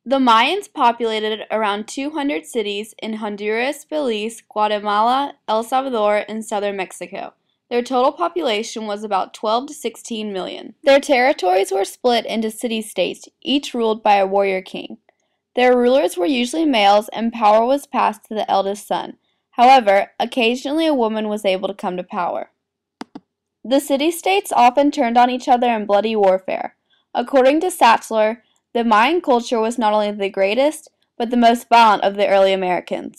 The Mayans populated around 200 cities in Honduras, Belize, Guatemala, El Salvador, and southern Mexico. Their total population was about 12 to 16 million. Their territories were split into city-states, each ruled by a warrior king. Their rulers were usually males, and power was passed to the eldest son. However, occasionally a woman was able to come to power. The city-states often turned on each other in bloody warfare. According to Sattler, the Mayan culture was not only the greatest, but the most violent of the early Americans.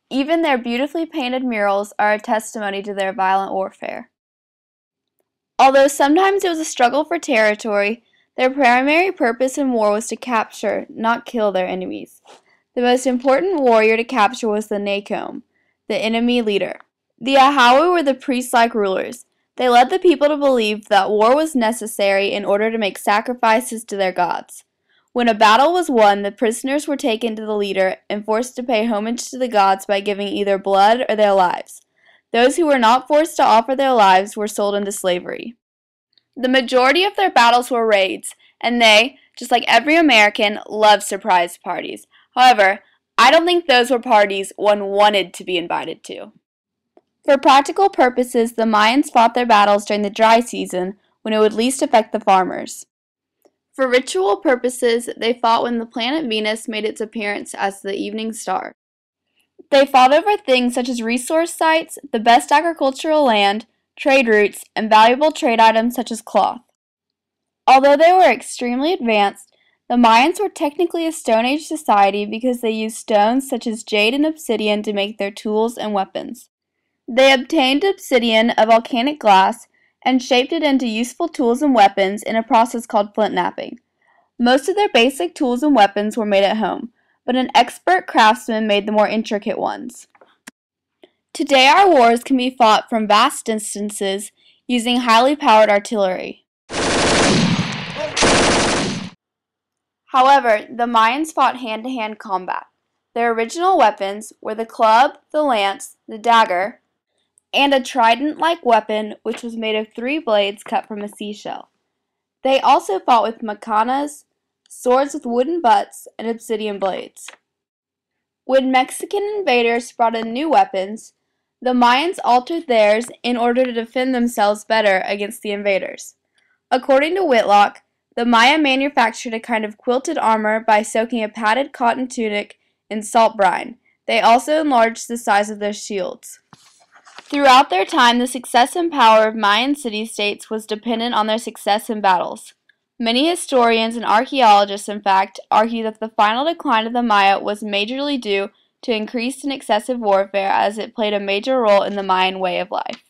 Even their beautifully painted murals are a testimony to their violent warfare. Although sometimes it was a struggle for territory, their primary purpose in war was to capture, not kill their enemies. The most important warrior to capture was the Nacome, the enemy leader. The Ahawi were the priest-like rulers. They led the people to believe that war was necessary in order to make sacrifices to their gods. When a battle was won, the prisoners were taken to the leader and forced to pay homage to the gods by giving either blood or their lives. Those who were not forced to offer their lives were sold into slavery. The majority of their battles were raids, and they, just like every American, loved surprise parties. However, I don't think those were parties one wanted to be invited to. For practical purposes, the Mayans fought their battles during the dry season, when it would least affect the farmers. For ritual purposes, they fought when the planet Venus made its appearance as the evening star. They fought over things such as resource sites, the best agricultural land, trade routes, and valuable trade items such as cloth. Although they were extremely advanced, the Mayans were technically a Stone Age society because they used stones such as jade and obsidian to make their tools and weapons. They obtained obsidian, a volcanic glass, and shaped it into useful tools and weapons in a process called flint knapping. Most of their basic tools and weapons were made at home, but an expert craftsman made the more intricate ones. Today our wars can be fought from vast distances using highly powered artillery. However, the Mayans fought hand-to-hand combat. Their original weapons were the club, the lance, the dagger, and a trident-like weapon which was made of 3 blades cut from a seashell. They also fought with macanas, swords with wooden butts, and obsidian blades. When Mexican invaders brought in new weapons, the Mayans altered theirs in order to defend themselves better against the invaders. According to Whitlock, the Maya manufactured a kind of quilted armor by soaking a padded cotton tunic in salt brine. They also enlarged the size of their shields. Throughout their time, the success and power of Mayan city-states was dependent on their success in battles. Many historians and archaeologists, in fact, argue that the final decline of the Maya was majorly due to increased and excessive warfare as it played a major role in the Mayan way of life.